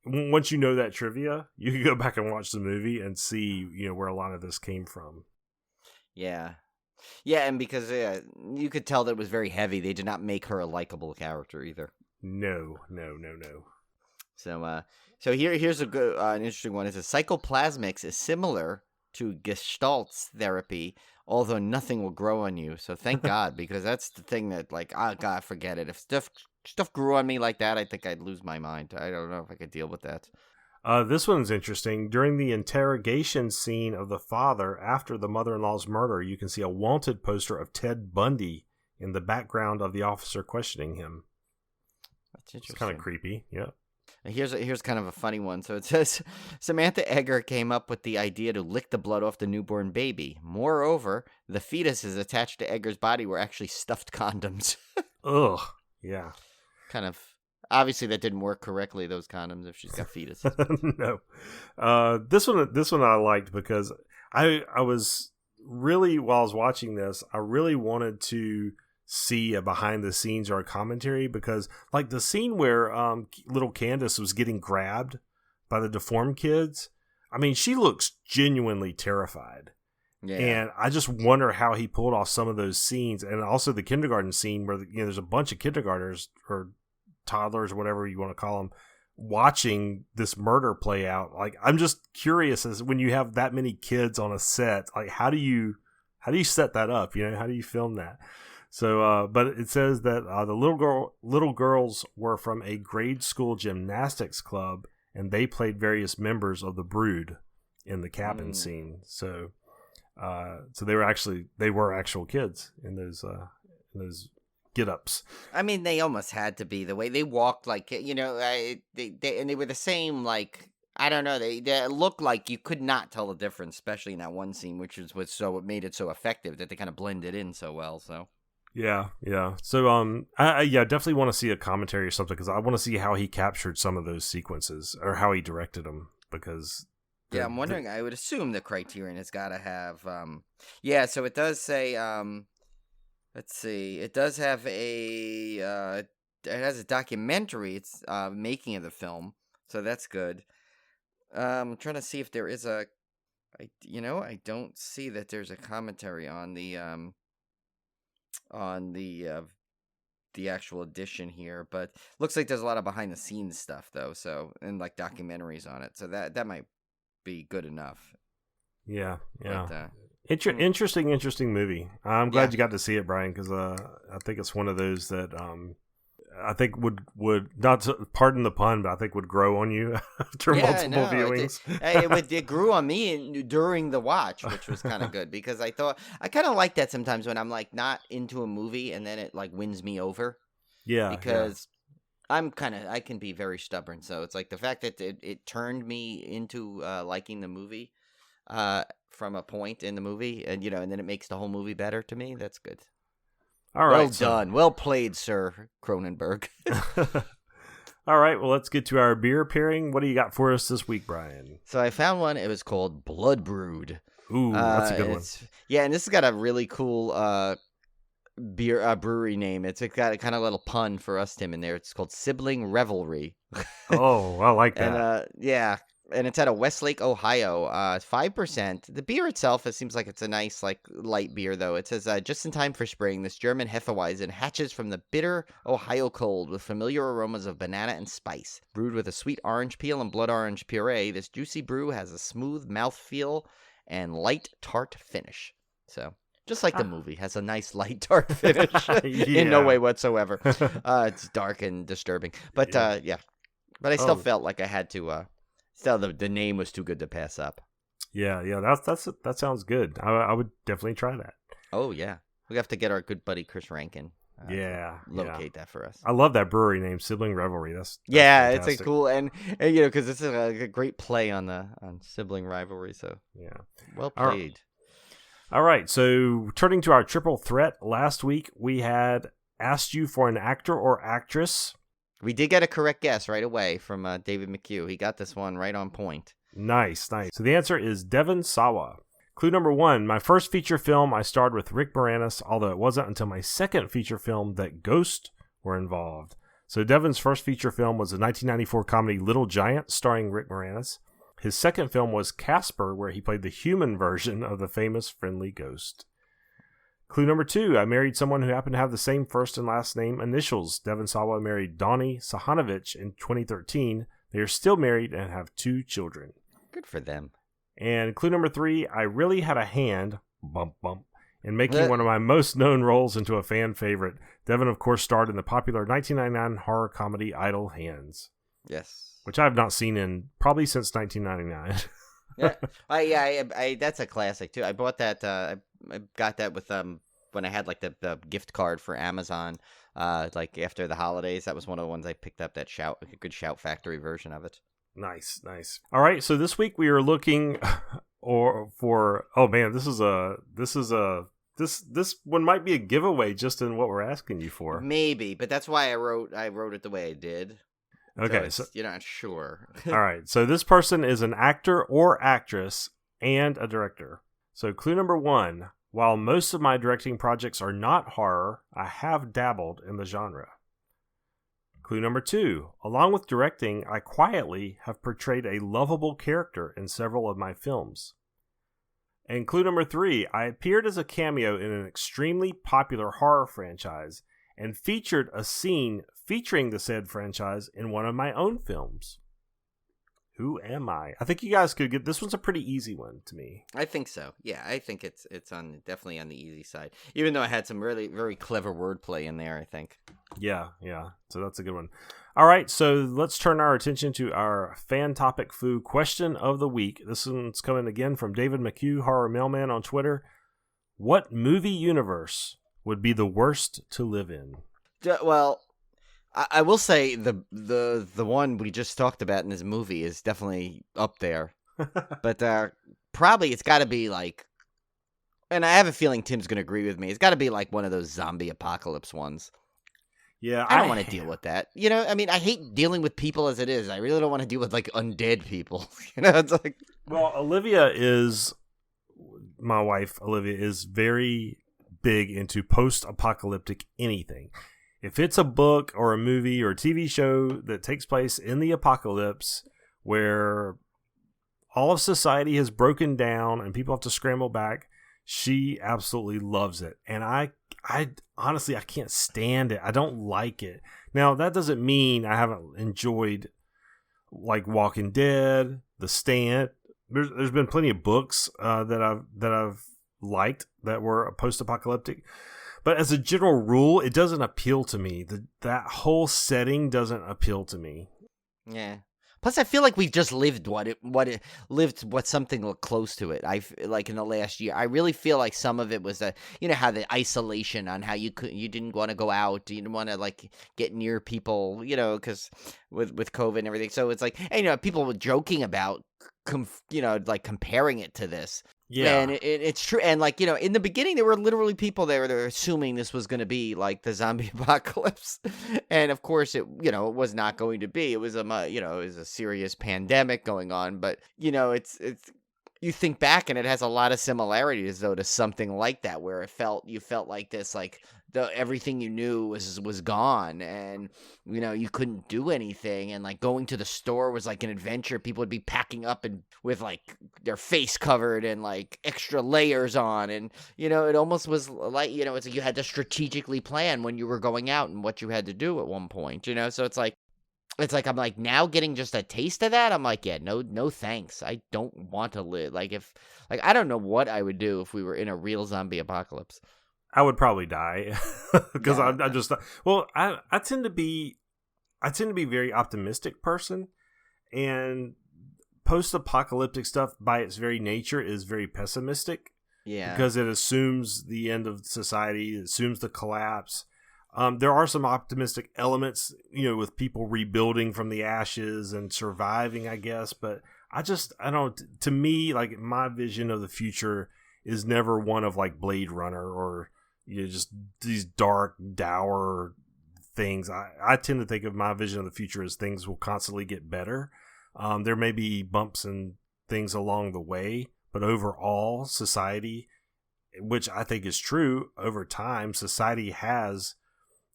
once you know that trivia, you can go back and watch the movie and see, where a lot of this came from. Yeah, and because you could tell that it was very heavy. They did not make her a likable character either. No. So here's an interesting one. It says psychoplasmics is similar to Gestalt therapy, although nothing will grow on you. So thank God, because that's the thing that, like, oh God, forget it. If stuff grew on me like that, I think I'd lose my mind. I don't know if I could deal with that. This one's interesting. During the interrogation scene of the father after the mother-in-law's murder, you can see a wanted poster of Ted Bundy in the background of the officer questioning him. That's interesting. It's kind of creepy. Yeah. Here's kind of a funny one. So it says, Samantha Egger came up with the idea to lick the blood off the newborn baby. Moreover, the fetuses attached to Egger's body were actually stuffed condoms. Ugh. Yeah. Kind of. Obviously, that didn't work correctly, those condoms, if she's got fetuses. No. This one I liked because I was really, while I was watching this, I really wanted to see a behind the scenes or a commentary, because like the scene where little Candace was getting grabbed by the deformed kids, I mean, she looks genuinely terrified. Yeah. And I just wonder how he pulled off some of those scenes, and also the kindergarten scene where there's a bunch of kindergartners or toddlers or whatever you want to call them watching this murder play out. Like, I'm just curious, as when you have that many kids on a set, like how do you set that up? How do you film that? So, but it says that the little girls were from a grade school gymnastics club, and they played various members of the BROOD in the cabin scene. So, So they were actual kids in those get-ups. I mean, they almost had to be. The way they walked, like, they were the same, like, I don't know, they looked like you could not tell the difference, especially in that one scene, which is what made it so effective, that they kind of blended in so well. So yeah. So I definitely want to see a commentary or something, because I want to see how he captured some of those sequences, or how he directed them, because I'm wondering. I would assume the Criterion has got to have. So it does say. Let's see. It does have it has a documentary. It's making of the film, so that's good. I'm trying to see if there is a. I don't see that there's a commentary on the actual edition here, but looks like there's a lot of behind the scenes stuff though. So, and like documentaries on it, so that might be good enough. Yeah. But, Interesting movie. I'm glad you got to see it, Brian, because I think it's one of those that I think would not to, pardon the pun, but I think would grow on you after multiple viewings. It grew on me during the watch, which was kind of good, because I kind of like that sometimes when I'm like not into a movie and then it like wins me over. Yeah, because I can be very stubborn, so it's like the fact that it turned me into liking the movie. From a point in the movie, and then it makes the whole movie better to me. That's good. All right, well done, well played, Sir Cronenberg. All right, well, let's get to our beer pairing. What do you got for us this week, Brian? So I found one. It was called Blood Brood. Ooh, that's a good one. Yeah, and this has got a really cool brewery name. It's got a kind of little pun for us, Tim, in there. It's called Sibling Revelry. Oh, I like that. And and it's out of Westlake, Ohio. 5%. The beer itself, it seems like it's a nice, like, light beer, though. It says, just in time for spring, this German Hefeweizen hatches from the bitter Ohio cold with familiar aromas of banana and spice. Brewed with a sweet orange peel and blood orange puree, this juicy brew has a smooth mouthfeel and light tart finish. So, just like the movie, has a nice light tart finish in no way whatsoever. It's dark and disturbing. But, But I still felt like I had to... Still, the name was too good to pass up. Yeah, that sounds good. I would definitely try that. Oh yeah, we have to get our good buddy Chris Rankin. Locate that for us. I love that brewery name, Sibling Revelry. That's fantastic. It's a cool and because it's a great play on sibling rivalry. So well played. All right, so turning to our triple threat, last week we had asked you for an actor or actress. We did get a correct guess right away from David McHugh. He got this one right on point. Nice. So the answer is Devon Sawa. Clue number 1, my first feature film, I starred with Rick Moranis, although it wasn't until my second feature film that ghosts were involved. So Devon's first feature film was the 1994 comedy Little Giant, starring Rick Moranis. His second film was Casper, where he played the human version of the famous friendly ghost. Clue number 2, I married someone who happened to have the same first and last name initials. Devon Sawa married Donnie Sahanovich in 2013. They are still married and have 2 children. Good for them. And clue number 3, I really had a hand, bump, in making one of my most known roles into a fan favorite. Devon, of course, starred in the popular 1999 horror comedy Idle Hands. Yes. Which I have not seen in probably since 1999. I that's a classic too. I bought that. I got that with when I had like the gift card for Amazon. Like after the holidays, that was one of the ones I picked up. That a good Shout Factory version of it. Nice. All right, so this week we are looking for. Oh man, this one might be a giveaway just in what we're asking you for. Maybe, but that's why I wrote it the way I did. Okay, so you're not sure. All right, so this person is an actor or actress and a director. So clue number 1, while most of my directing projects are not horror, I have dabbled in the genre. Clue number 2, along with directing, I quietly have portrayed a lovable character in several of my films. And clue number 3, I appeared as a cameo in an extremely popular horror franchise and featured a scene featuring the said franchise in one of my own films. Who am I? I think you guys could get this. One's a pretty easy one to me. I think so. Yeah, I think it's definitely on the easy side. Even though I had some really very clever wordplay in there, I think. Yeah. So that's a good one. All right, so let's turn our attention to our fan topic foo question of the week. This one's coming again from David McHugh, Horror Mailman on Twitter. What movie universe would be the worst to live in? Well, I will say the one we just talked about in this movie is definitely up there. But probably it's got to be like, and I have a feeling Tim's going to agree with me, it's got to be like one of those zombie apocalypse ones. Yeah, I don't want to deal with that. You know, I mean, I hate dealing with people as it is. I really don't want to deal with like undead people. You know, it's like. Well, my wife, Olivia, is very big into post-apocalyptic anything. If it's a book or a movie or a TV show that takes place in the apocalypse where all of society has broken down and people have to scramble back, she absolutely loves it. And I honestly, I can't stand it. I don't like it. Now, that doesn't mean I haven't enjoyed like Walking Dead, The Stand. There's been plenty of books that I've liked that were post-apocalyptic. But as a general rule, it doesn't appeal to me. That whole setting doesn't appeal to me. Yeah. Plus, I feel like we've just lived what something close to it. Like in the last year, I really feel like some of it was how the isolation on how you didn't want to go out, you didn't want to like get near people, because with COVID and everything. So it's like, people were joking about, like comparing it to this. Yeah, and it's true. And like, in the beginning, there were literally people there that were assuming this was going to be like the zombie apocalypse. And of course it was not going to be. It was it was a serious pandemic going on. But, it's you think back and it has a lot of similarities though to something like that, where you felt like this, like everything you knew was gone, and you couldn't do anything, and like going to the store was like an adventure. People would be packing up and with like their face covered and like extra layers on, and it almost was like it's like you had to strategically plan when you were going out and what you had to do at one point, so it's like I'm like, now getting just a taste of that, I'm like, yeah, no thanks. I don't want to live I don't know what I would do if we were in a real zombie apocalypse. I would probably die because Yeah. I just I tend to be a very optimistic person, and post-apocalyptic stuff by its very nature is very pessimistic. Yeah, because it assumes the end of society, it assumes the collapse. There are some optimistic elements, with people rebuilding from the ashes and surviving, I guess. But I don't, to me, like my vision of the future is never one of like Blade Runner or, just these dark, dour things. I tend to think of my vision of the future as things will constantly get better. There may be bumps and things along the way, but overall society, which I think is true over time, society has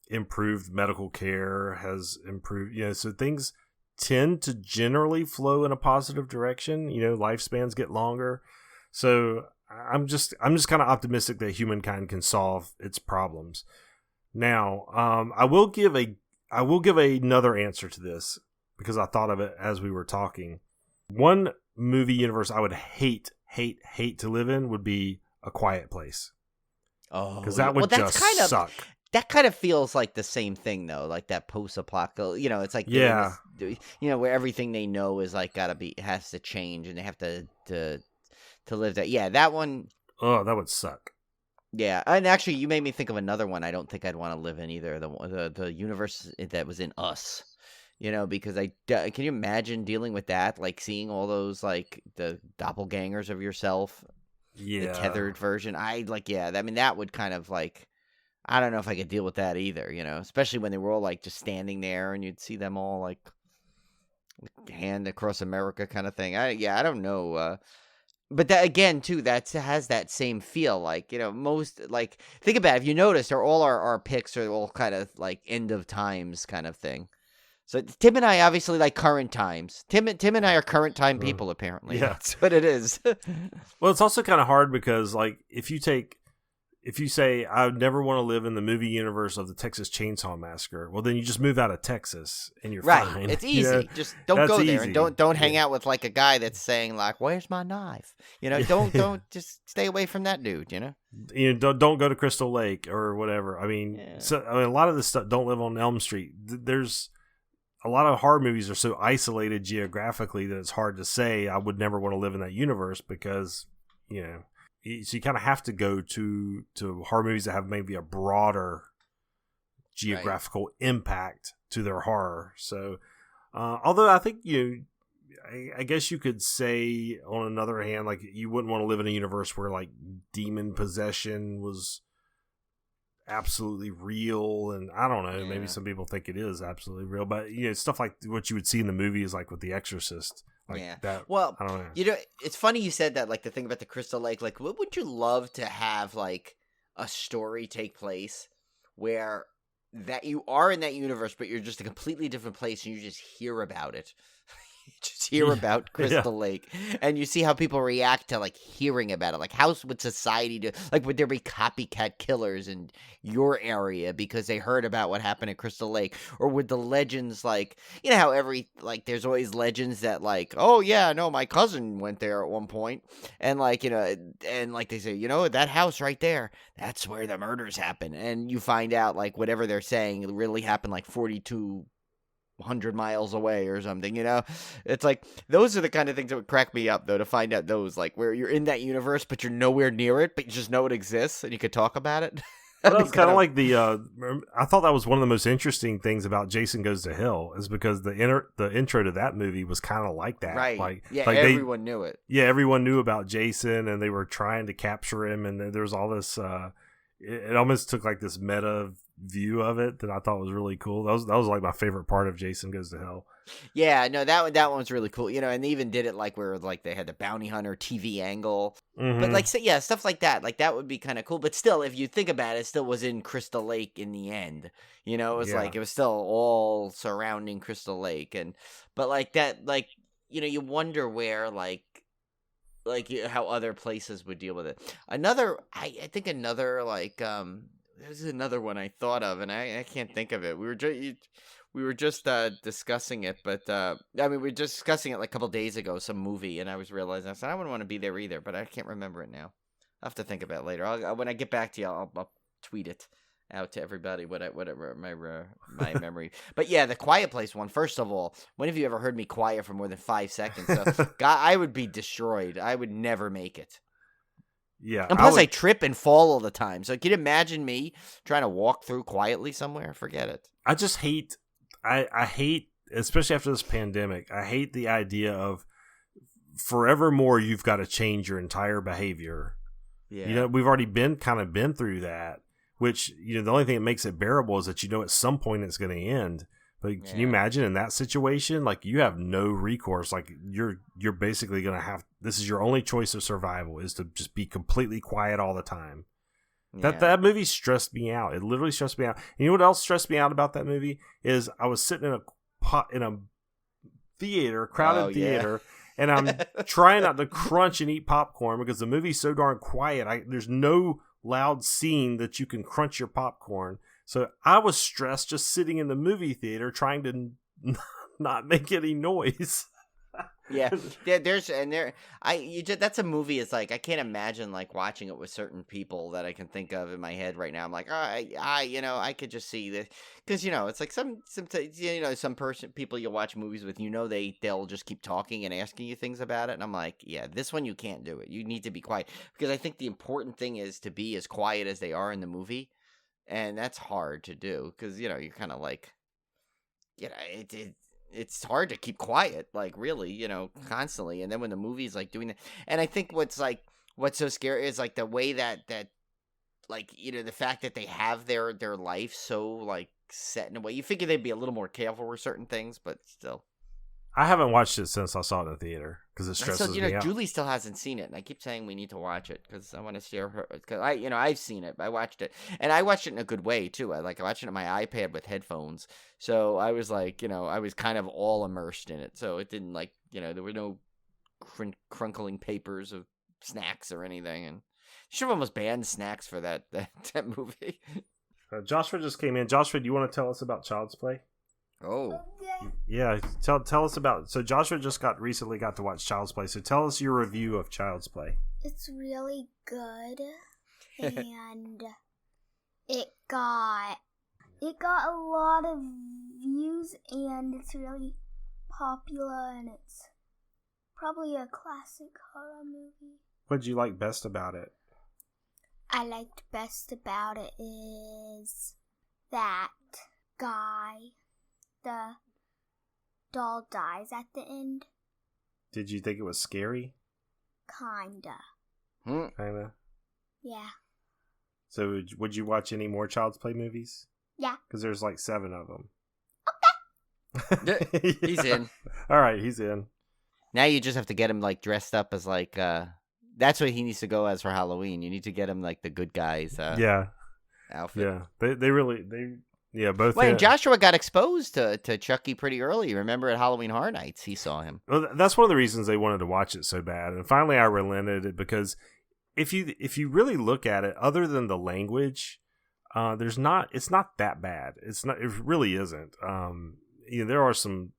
improved, medical care has improved, so things tend to generally flow in a positive direction. Lifespans get longer, so I'm just kind of optimistic that humankind can solve its problems. Now, I will give another answer to this because I thought of it as we were talking. One movie universe I would hate to live in would be A Quiet Place. Oh, because that would just suck. That kind of feels like the same thing, though, like that post-apocalypse. It's like where everything they know is like has to change, and they have to live that. Yeah, that one. Oh, that would suck. Yeah, and actually, you made me think of another one. I don't think I'd want to live in either. The universe that was in Us. Because can you imagine dealing with that? Like seeing all those like the doppelgangers of yourself. Yeah, the tethered version. That would kind of like. I don't know if I could deal with that either, especially when they were all like just standing there and you'd see them all like hand across America kind of thing. I don't know. But that again, too, that has that same feel. Like, most like think about it, if you notice, all our picks are all kind of like end of times kind of thing. So Tim and I obviously like current times. Tim and I are current time people, apparently. Yeah. That's what it is. Well, it's also kind of hard because like if you say, I never want to live in the movie universe of the Texas Chainsaw Massacre, well, then you just move out of Texas and you're fine. Right. It's easy. Just don't go there, easy. and don't hang out with like a guy that's saying like, "Where's my knife?" Don't just stay away from that dude. Don't go to Crystal Lake or whatever. I mean, a lot of this stuff don't live on Elm Street. a lot of horror movies are so isolated geographically that it's hard to say I would never want to live in that universe because, so you kind of have to go to horror movies that have maybe a broader geographical impact to their horror. So, although I think I guess you could say on another hand, like you wouldn't want to live in a universe where like demon possession was absolutely real, and I don't know, maybe some people think it is absolutely real, but stuff like what you would see in the movies, like with The Exorcist, like that. Well, I don't know. It's funny you said that, like the thing about the Crystal Lake. Like, what would you love to have like a story take place where that you are in that universe, but you're just a completely different place, and you just hear about it. You just hear about Crystal Lake, and you see how people react to like hearing about it. Like, how would society do? Like, would there be copycat killers in your area because they heard about what happened at Crystal Lake, or would the legends like how there's always legends that like, oh yeah, no, my cousin went there at one point, and like and like they say, that house right there, that's where the murders happen, and you find out like whatever they're saying really happened like 4,200 miles away or something, It's like, those are the kind of things that would crack me up, though, to find out those, like, where you're in that universe, but you're nowhere near it, but you just know it exists, and you could talk about it. Well, that's kind of like I thought that was one of the most interesting things about Jason Goes to Hell, is because the intro to that movie was kind of like that. Right. Like, everyone knew it. Yeah, everyone knew about Jason, and they were trying to capture him, and there was all this, it almost took like this meta view of it that I thought was really cool. That was like my favorite part of Jason Goes to Hell. Yeah, no, that one was really cool. And they even did it like where like they had the bounty hunter TV angle. Mm-hmm. But like, stuff like that. Like, that would be kind of cool. But still, if you think about it, it still was in Crystal Lake in the end. It was like, it was still all surrounding Crystal Lake. But like that, like, you wonder where like how other places would deal with it. I think another like, there's another one I thought of, and I can't think of it. We were just discussing it, but we were just discussing it like a couple days ago, some movie, and I was realizing I said I wouldn't want to be there either, but I can't remember it now. I'll have to think about it later. When I get back to you, I'll tweet it out to everybody. Whatever my memory. But yeah, the Quiet Place one. First of all, when have you ever heard me quiet for more than 5 seconds? So, I would be destroyed. I would never make it. Yeah, and plus I trip and fall all the time. So can you imagine me trying to walk through quietly somewhere? Forget it. I just hate. I hate, especially after this pandemic. I hate the idea of forevermore you've got to change your entire behavior. Yeah, we've already been through that. Which the only thing that makes it bearable is that at some point it's going to end. But can you imagine in that situation? Like, you have no recourse. Like, you're basically going to have, this is your only choice of survival, is to just be completely quiet all the time. Yeah. That movie stressed me out. It literally stressed me out. And you know what else stressed me out about that movie? Is I was sitting in a theater, crowded theater, and I'm trying not to crunch and eat popcorn because the movie's so darn quiet. There's no loud scene that you can crunch your popcorn. So I was stressed just sitting in the movie theater trying to not make any noise. That's a movie. It's like, I can't imagine like watching it with certain people that I can think of in my head right now. I'm like, I could just see this, because it's like some people you watch movies with, they'll just keep talking and asking you things about it, and I'm like, this one you can't do it. You need to be quiet, because I think the important thing is to be as quiet as they are in the movie. And that's hard to do because, you're kind of like, it's hard to keep quiet, like, really, constantly. And then when the movie's like doing that. And I think what's so scary is like the way that like, the fact that they have their life so like set in a way. You figure they'd be a little more careful with certain things, but still. I haven't watched it since I saw it in the theater because it stresses me out. Julie still hasn't seen it, and I keep saying we need to watch it because I want to share her. Because I've seen it. I watched it, and I watched it in a good way too. I watched it on my iPad with headphones, so I was like, I was kind of all immersed in it. So it didn't like, there were no crunkling papers of snacks or anything, and should have almost banned snacks for that movie. Joshua just came in. Joshua, do you want to tell us about Child's Play? Oh. Yeah, tell us about. So Joshua just recently got to watch Child's Play. So tell us your review of Child's Play. It's really good, and it got It got a lot of views, and it's really popular, and it's probably a classic horror movie. What did you like best about it? I liked best about it is that guy, the doll dies at the end. Did you think it was scary? Kinda. Kinda? Yeah. So would you watch any more Child's Play movies? Yeah. Because there's like 7 of them. Okay. He's in. All right, he's in. Now you just have to get him like dressed up as like that's what he needs to go as for Halloween. You need to get him like the good guys outfit. Yeah. They really both. Wait, and Joshua got exposed to Chucky pretty early. Remember at Halloween Horror Nights, he saw him. Well, that's one of the reasons they wanted to watch it so bad. And finally I relented because if you really look at it, other than the language, it's not that bad. It really isn't. There are some.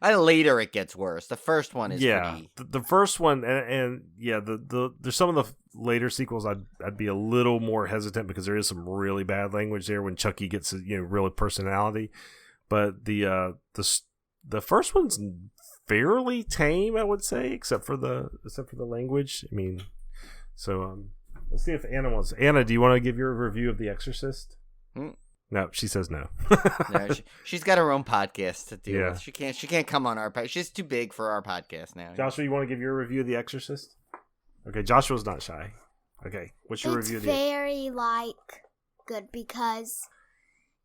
And later it gets worse. The first one is pretty. The first one and there's some of the later sequels I'd be a little more hesitant because there is some really bad language there when Chucky gets real personality, but the first one's fairly tame, I would say, except for the language. I mean, so let's see if Anna wants. Anna, do you want to give your review of The Exorcist? No, she says no. No, she's got her own podcast to deal with. She can't come on our podcast. She's too big for our podcast now. Joshua, you want to give your review of The Exorcist? Okay, Joshua's not shy. Okay, what's your review of The Exorcist? It's very, good because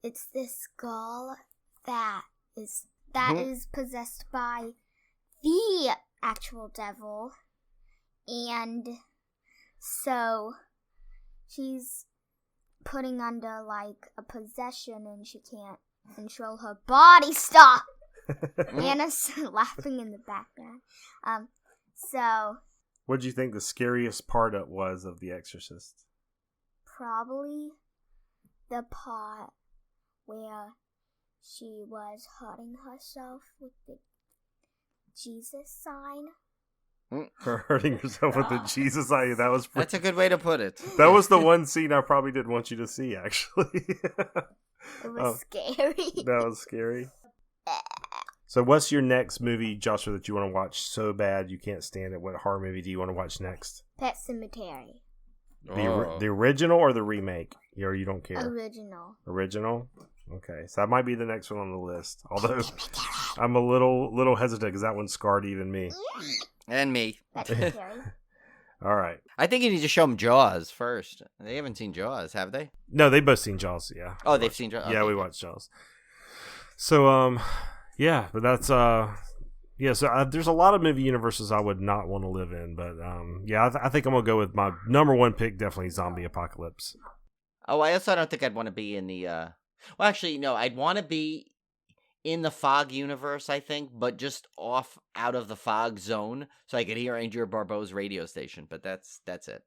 it's this girl that is possessed by the actual devil, and so she's putting under a possession, and she can't control her body. Stop. Anna's laughing in the background. So what did you think the scariest part was of The Exorcist? Probably the part where she was hurting herself with the Jesus sign. Hurting herself with the Jesus sign. That's a good way to put it. That was the one scene I probably didn't want you to see, actually. It was scary. That was scary. So what's your next movie, Joshua, that you want to watch so bad you can't stand it? What horror movie do you want to watch next? Pet Sematary. The original or the remake? Or you don't care? Original. Okay, so that might be the next one on the list. Although I'm a little hesitant because that one scarred even me. And me. Pet Sematary. All right. I think you need to show them Jaws first. They haven't seen Jaws, have they? No, they've both seen Jaws, yeah. Oh, they've seen Jaws? Yeah, we watched Jaws. So, yeah, but that's, so there's a lot of movie universes I would not want to live in, but, I think I'm going to go with my number one pick, definitely Zombie Apocalypse. Oh, I also don't think I'd want to be in the, well, actually, no, I'd want to be in the fog universe, I think, but just out of the fog zone, so I could hear Andrea Barbeau's radio station. But that's it.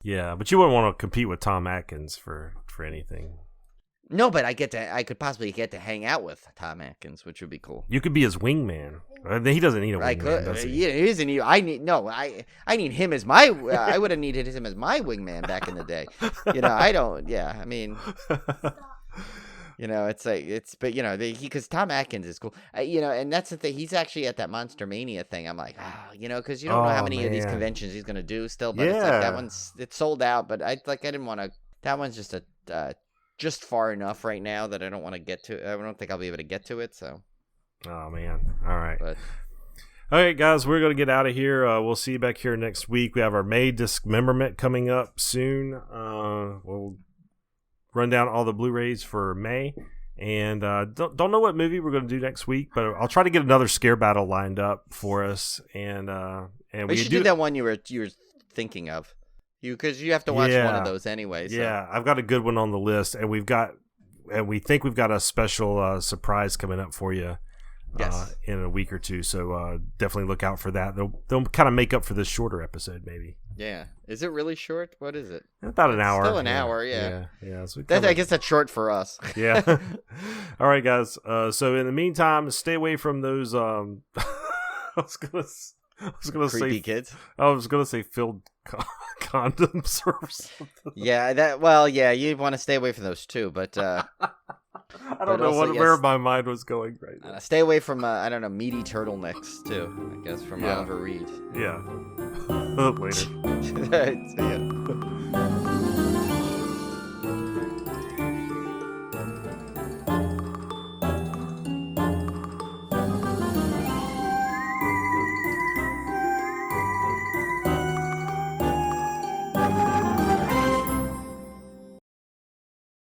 Yeah, but you wouldn't want to compete with Tom Atkins for anything. No, but I could possibly get to hang out with Tom Atkins, which would be cool. You could be his wingman. He doesn't need a wingman, does he? Yeah, he doesn't need. I need him as my. I would have needed him as my wingman back in the day. I don't. Yeah, I mean. But because Tom Atkins is cool, and that's the thing. He's actually at that Monster Mania thing. I'm like, because you don't know how many of these conventions he's gonna do still. But it's like it's sold out. But I didn't want to. That one's just far enough right now that I don't want to get to. I don't think I'll be able to get to it. So. Oh man! All right. All right, guys, we're gonna get out of here. We'll see you back here next week. We have our May Dismemberment coming up soon. We'll run down all the Blu-rays for May, and don't know what movie we're going to do next week, but I'll try to get another scare battle lined up for us, and we should do that one you were thinking of, because you have to watch one of those anyway. So. Yeah, I've got a good one on the list, and we think we've got a special surprise coming up for you. Yes. In a week or two, so definitely look out for that. They'll kind of make up for this shorter episode, maybe. Yeah. Is it really short? What is it? About an hour. Still an hour, yeah. So I guess that's short for us. Yeah. All right, guys. So in the meantime, stay away from those. I was gonna I was gonna Creepy say kids. I was gonna say filled condoms or something. Yeah, you want to stay away from those too, but I but don't know also, where yes, my mind was going right now. stay away from I don't know, meaty turtlenecks too. I guess from Yeah. Oliver Reed. Yeah. Later. See ya.